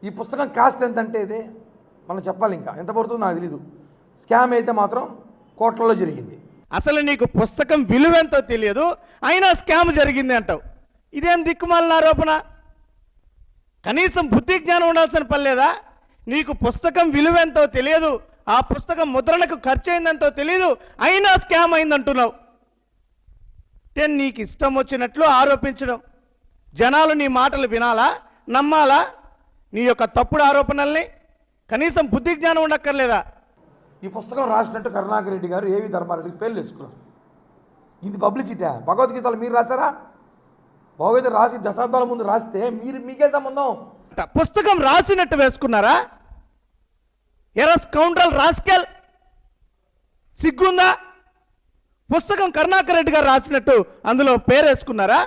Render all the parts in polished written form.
ఈ పుస్తకం కాస్ట్ ఎంత అంటే ఇదే మనం చెప్పాలి, ఇంకా ఎంత పడుతుందో నాకు తెలీదు. స్కామ్ అయితే మాత్రం కోట్లలో జరిగింది. అసలు నీకు పుస్తకం విలువెంతో తెలియదు, అయినా స్కామ్ జరిగింది అంటావు. ఇదేం దిక్కుమాలిన ఆరోపణ? కనీసం బుద్ధి జ్ఞానం ఉండాల్సిన పని లేదా? నీకు పుస్తకం విలువెంతో తెలియదు, ఆ పుస్తకం ముద్రణకు ఖర్చు అయిందంతో తెలియదు, అయినా స్కామ్ అయిందంటున్నావు. అంటే నీకు ఇష్టం వచ్చినట్లు ఆరోపించడం, జనాలు నీ మాటలు వినాలా, నమ్మాలా? నీ యొక్క తప్పుడు ఆరోపణల్ని కనీసం బుద్ధి జ్ఞానం ఉండక్కర్లేదా? ఈ పుస్తకం రాసినట్టు కరుణాకర్ రెడ్డి గారు ఏవి ధర్మారెడ్డికి పేర్లు వేసుకున్నారు. ఇది పబ్లిసిటీ. భగవద్గీతలు మీరు రాశారా? భగవద్గీత రాసి దశాబ్దాల ముందు రాస్తే మీకే సంబంధం. పుస్తకం రాసినట్టు వేసుకున్నారా? ఎరస్ కౌంటల్ రాస్కెల్, సిగ్గుందా? పుస్తకం కరుణాకర్ రెడ్డి గారు రాసినట్టు అందులో పేరేసుకున్నారా?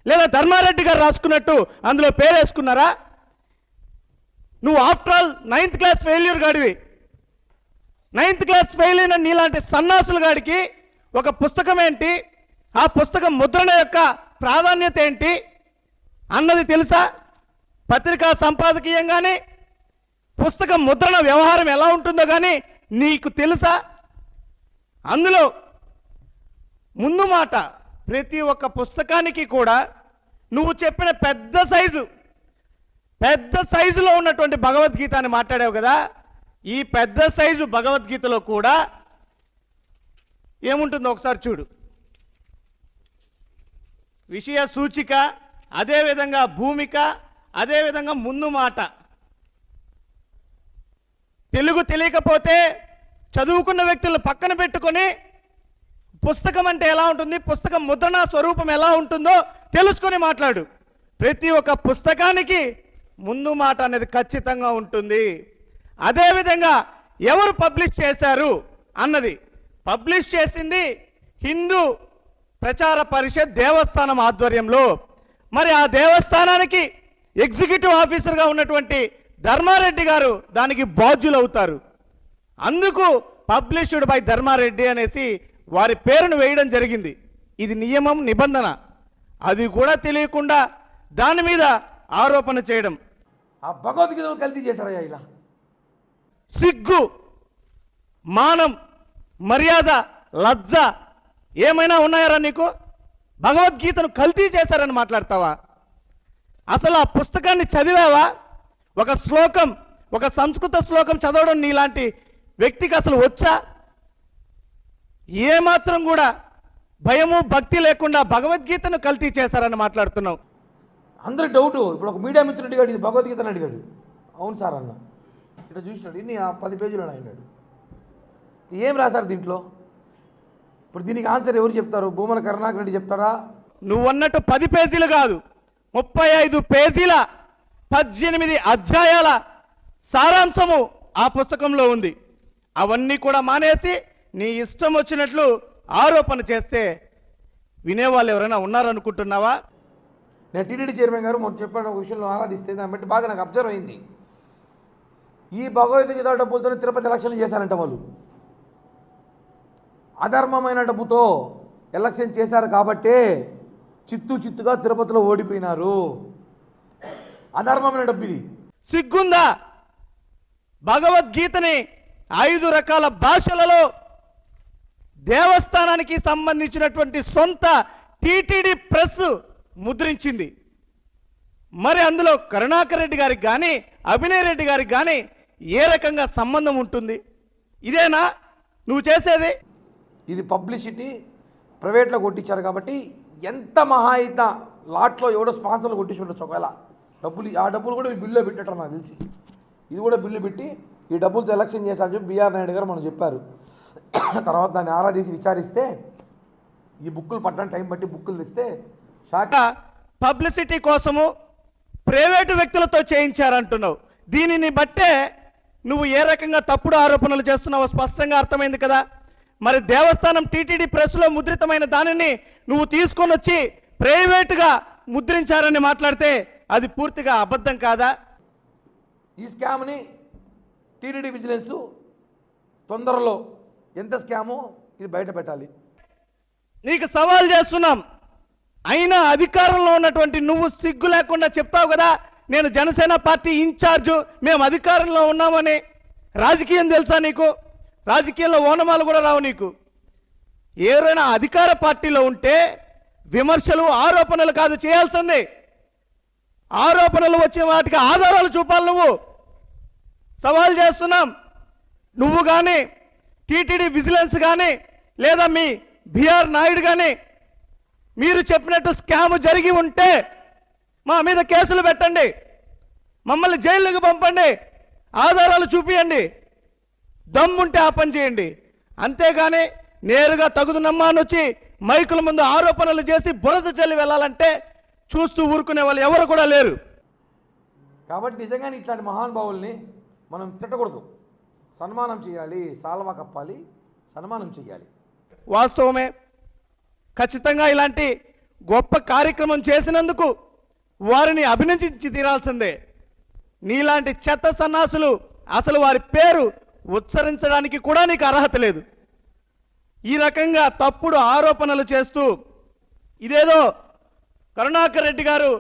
లేదా ధర్మారెడ్డి గారు రాసుకున్నట్టు అందులో పేరేసుకున్నారా? నువ్వు after all 9th class failure గాడివి. 9th క్లాస్ ఫెయిల్ అయిన నీలాంటి సన్నాసులు గాడికి ఒక పుస్తకం ఏంటి, ఆ పుస్తకం ముద్రణ యొక్క ప్రాధాన్యత ఏంటి అన్నది తెలుసా? పత్రికా సంపాదకీయంగానే పుస్తకం ముద్రణ వ్యవహారం ఎలా ఉంటుందో కానీ నీకు తెలుసా? అందులో ముందు మాట ప్రతి ఒక్క పుస్తకానికి కూడా నువ్వు చెప్పిన పెద్ద సైజులో ఉన్నటువంటి భగవద్గీత అని మాట్లాడావు కదా. ఈ పెద్ద సైజు భగవద్గీతలో కూడా ఏముంటుందో ఒకసారి చూడు. విషయ సూచిక, అదేవిధంగా భూమిక, అదేవిధంగా ముందు మాట. తెలుగు తెలియకపోతే చదువుకున్న వ్యక్తులను పక్కన పెట్టుకొని పుస్తకం అంటే ఎలా ఉంటుంది, పుస్తకం ముద్రణ స్వరూపం ఎలా ఉంటుందో తెలుసుకొని మాట్లాడు. ప్రతి ఒక్క పుస్తకానికి ముందు మాట అనేది ఖచ్చితంగా ఉంటుంది. అదేవిధంగా ఎవరు పబ్లిష్ చేశారు అన్నది, పబ్లిష్ చేసింది హిందూ ప్రచార పరిషత్ దేవస్థానం ఆధ్వర్యంలో. మరి ఆ దేవస్థానానికి ఎగ్జిక్యూటివ్ ఆఫీసర్గా ఉన్నటువంటి ధర్మారెడ్డి గారు దానికి బాధ్యులవుతారు. అందుకు పబ్లిష్డ్ బై ధర్మారెడ్డి అనేసి వారి పేరును వేయడం జరిగింది. ఇది నియమం, నిబంధన. అది కూడా తెలియకుండా దాని మీద ఆరోపణ చేయడం. ఆ భగవద్గీతను కల్తీ చేశారయ్యా. ఇలా సిగ్గు, మానం, మర్యాద, లజ్జ ఏమైనా ఉన్నాయారా నీకు? భగవద్గీతను కల్తీ చేశారని మాట్లాడతావా? అసలు ఆ పుస్తకాన్ని చదివావా? ఒక శ్లోకం, ఒక సంస్కృత శ్లోకం చదవడం నీలాంటి వ్యక్తికి అసలు వచ్చా? ఏమాత్రం కూడా భయము భక్తి లేకుండా భగవద్గీతను కల్తీ చేశారని మాట్లాడుతున్నావు. అందరి డౌటు. ఇప్పుడు ఒక మీడియా మిత్రుడు అడిగాడు, ఇది భగవద్గీతను అడిగాడు. అవును సార్ అన్న, ఇట్లా చూసినాడు, ఇన్ని 10 పేజీలు అన్నాడు. ఏం రాశారు దీంట్లో? ఇప్పుడు దీనికి ఆన్సర్ ఎవరు చెప్తారు? భూమన కరుణాకర్ రెడ్డి చెప్తారా? నువ్వన్నట్టు 10 పేజీలు కాదు, 35 పేజీల 18 అధ్యాయాల సారాంశము ఆ పుస్తకంలో ఉంది. అవన్నీ కూడా మానేసి నీ ఇష్టం వచ్చినట్లు ఆరోపణ చేస్తే వినేవాళ్ళు ఎవరైనా ఉన్నారనుకుంటున్నావా? నేను టీటీడీ చైర్మన్ గారు మొన్న చెప్పాను ఒక విషయంలో ఆరాధిస్తే దాన్ని బట్టి బాగా నాకు అబ్జర్వ్ అయింది. ఈ భగవద్గీత డబ్బులతో తిరుపతి ఎలక్షన్లు చేశారంట వాళ్ళు. అధర్మమైన డబ్బుతో ఎలక్షన్ చేశారు కాబట్టే చిత్తుగా తిరుపతిలో ఓడిపోయినారు. అధర్మమైన డబ్బు ఇది. సిగ్గుందా? భగవద్గీతని 5 రకాల భాషలలో దేవస్థానానికి సంబంధించినటువంటి సొంత టీటీడీ ప్రెస్ ముద్రించింది. మరి అందులో కరుణాకర్ రెడ్డి గారికి కానీ అభినయ్ రెడ్డి గారికి కానీ ఏ రకంగా సంబంధం ఉంటుంది? ఇదేనా నువ్వు చేసేది? ఇది పబ్లిసిటీ, ప్రైవేట్లో కొట్టించారు కాబట్టి ఎంత మహా అయిత లాట్లో ఎవడో స్పాన్సర్లు కొట్టించి ఉండొచ్చు. ఒకవేళ ఆ డబ్బులు కూడా బిల్లులో పెట్టారు నాకు తెలిసి. ఇది కూడా బిల్లు పెట్టి ఈ డబ్బులతో ఎలక్షన్ చేశారని చెప్పి బిఆర్ నాయుడు గారు మనం చెప్పారు. తర్వాత దాన్ని ఆరాధీసి విచారిస్తే ఈ బుక్కులు పట్టడానికి టైం బట్టి బుక్కులు తెస్తే శాఖ పబ్లిసిటీ కోసము ప్రైవేటు వ్యక్తులతో చేయించారంటున్నావు. దీనిని బట్టే నువ్వు ఏ రకంగా తప్పుడు ఆరోపణలు చేస్తున్నావో స్పష్టంగా అర్థమైంది కదా. మరి దేవస్థానం టీటీడీ ప్రెస్లో ముద్రితమైన దానిని నువ్వు తీసుకొని వచ్చి ప్రైవేటుగా ముద్రించారని మాట్లాడితే అది పూర్తిగా అబద్ధం కాదా? ఈ స్కామ్ని టీటీడీ విజిలెన్స్ తొందరలో ఎంత స్కామో ఇది బయట పెట్టాలి. నీకు సవాల్ చేస్తున్నాం. అయినా అధికారంలో ఉన్నటువంటి నువ్వు సిగ్గు లేకుండా చెప్తావు కదా, నేను జనసేన పార్టీ ఇన్ఛార్జు, మేము అధికారంలో ఉన్నామని. రాజకీయం తెలుసా నీకు? రాజకీయాల్లో ఓనమాలు కూడా రావు నీకు. ఎవరైనా అధికార పార్టీలో ఉంటే విమర్శలు ఆరోపణలు కాదు చేయాల్సింది. ఆరోపణలు వచ్చిన వాటికి ఆధారాలు చూపాలి. నువ్వు సవాల్ చేస్తున్నాం. నువ్వు కానీ టీటీడీ విజిలెన్స్ కానీ లేదా మీ బిఆర్ నాయుడు కానీ మీరు చెప్పినట్టు స్కామ్ జరిగి ఉంటే మా మీద కేసులు పెట్టండి, మమ్మల్ని జైలుకి పంపండి, ఆధారాలు చూపియండి, దమ్ముంటే ఆ పని చేయండి. అంతేగాని నేరుగా తగుదునమ్మా అని వచ్చి మైకుల ముందు ఆరోపణలు చేసి బురద చల్లి వెళ్ళాలంటే చూస్తూ ఊరుకునే వాళ్ళు ఎవరు కూడా లేరు. కాబట్టి నిజంగానే ఇట్లాంటి మహానుభావుల్ని మనం తిట్టకూడదు, సన్మానం చేయాలి, సాల్వా కప్పాలి, సన్మానం చేయాలి. వాస్తవమే. ఖచ్చితంగా ఇలాంటి గొప్ప కార్యక్రమం చేసినందుకు వారిని అభినందించి తీరాల్సిందే. నీలాంటి చెత్త సన్నాసులు అసలు వారి పేరు ఉచ్చరించడానికి కూడా నీకు అర్హత లేదు. ఈ రకంగా తప్పుడు ఆరోపణలు చేస్తూ ఇదేదో కరుణాకర్ రెడ్డి గారు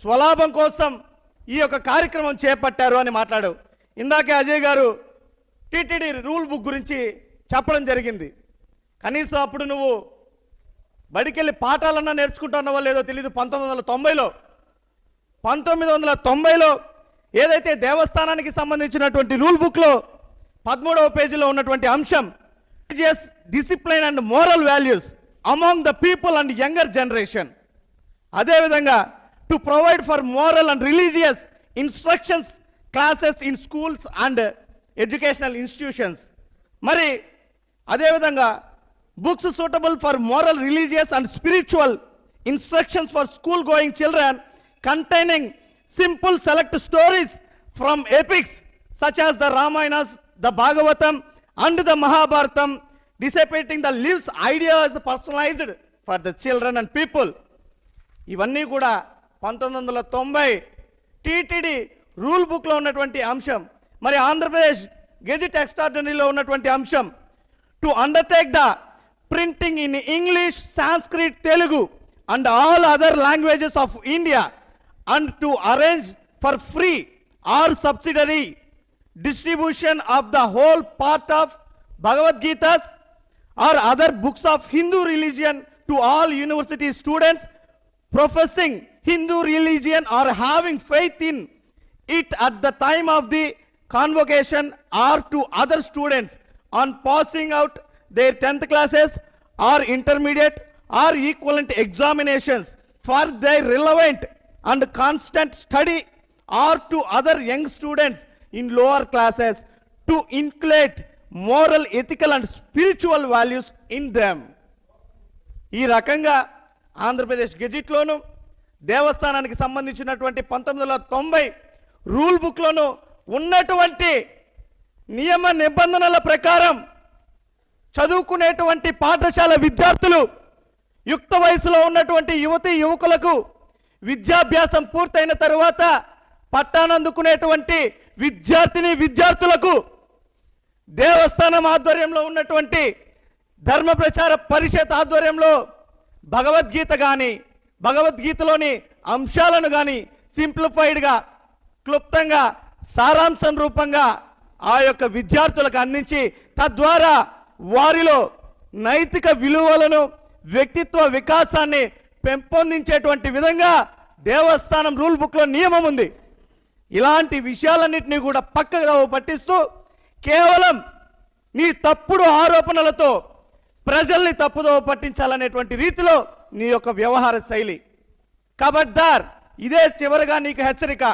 స్వలాభం కోసం ఈ యొక్క కార్యక్రమం చేపట్టారు అని మాట్లాడావు. ఇందాకే అజయ్ గారు టీటీడీ రూల్ బుక్ గురించి చెప్పడం జరిగింది. కనీసం అప్పుడు నువ్వు బడికెళ్ళి పాఠాలన్నా నేర్చుకుంటున్నావో లేదో తెలియదు. 1990లో ఏదైతే దేవస్థానానికి సంబంధించినటువంటి రూల్ బుక్లో 13వ పేజీలో ఉన్నటువంటి అంశం religious discipline and moral values among the people and younger generation, అదేవిధంగా to provide for moral and religious instructions classes in schools and educational institutions. మరి అదేవిధంగా books suitable for moral, religious and spiritual instructions for school going children containing simple select stories from epics such as the Ramayanas, the Bhagavatam and the Mahabharatam, dissipating the lives ideas personalized for the children and people. ఇవన్నీ కూడా 1990 TTD rule బుక్లో ఉన్నటువంటి అంశం. మరి Andhra Pradesh gazette ఎక్స్ట్రాడినరీలో ఉన్నటువంటి అంశం to undertake the printing in English, Sanskrit, Telugu and all other languages of India and to arrange for free or subsidiary distribution of the whole part of Bhagavad Gitas or other books of Hindu religion to all university students professing Hindu religion or having faith in it at the time of the convocation or to other students on passing out their 10th classes or intermediate or equivalent examinations for their relevant and constant study or to other young students in lower classes to inculcate moral, ethical and spiritual values in them. ఈ రకంగా ఆంధ్రప్రదేశ్ గెజిట్లోను దేవస్థానానికి సంబంధించినటువంటి 1990 rule బుక్లోను ఉన్నటువంటి నియమ నిబంధనల ప్రకారం చదువుకునేటువంటి పాఠశాల విద్యార్థులు, యుక్త వయసులో ఉన్నటువంటి యువతి యువకులకు విద్యాభ్యాసం పూర్తయిన తరువాత పట్టానందుకునేటువంటి విద్యార్థులకు దేవస్థానం ఆధ్వర్యంలో ఉన్నటువంటి ధర్మ ప్రచార పరిషత్ ఆధ్వర్యంలో భగవద్గీత కానీ భగవద్గీతలోని అంశాలను కానీ సింప్లిఫైడ్గా క్లుప్తంగా సారాంశం రూపంగా ఆ యొక్క విద్యార్థులకు అందించి తద్వారా వారిలో నైతిక విలువలను వ్యక్తిత్వ వికాసాన్ని పెంపొందించేటువంటి విధంగా దేవస్థానం రూల్ బుక్లో నియమం ఉంది. ఇలాంటి విషయాలన్నింటినీ కూడా పక్కగా పట్టిస్తూ కేవలం నీ తప్పుడు ఆరోపణలతో ప్రజల్ని తప్పుదోవ పట్టించాలనేటువంటి రీతిలో నీ యొక్క వ్యవహార శైలి. ఖబర్దార్, ఇదే చివరిగా నీకు హెచ్చరిక.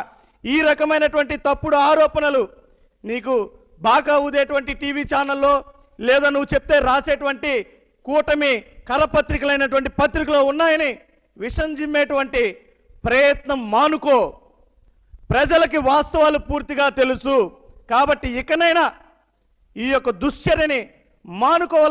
ఈ రకమైనటువంటి తప్పుడు ఆరోపణలు నీకు బాగా ఊదేటువంటి టీవీ ఛానల్లో లేదా నువ్వు చెప్తే రాసేటువంటి కూటమి కరపత్రికలైనటువంటి పత్రికలో ఉన్నాయని విషం జిమ్మేటువంటి ప్రయత్నం మానుకో. ప్రజలకి వాస్తవాలు పూర్తిగా తెలుసు కాబట్టి ఇకనైనా ఈ యొక్క దుశ్చర్యని మానుకోవాలి.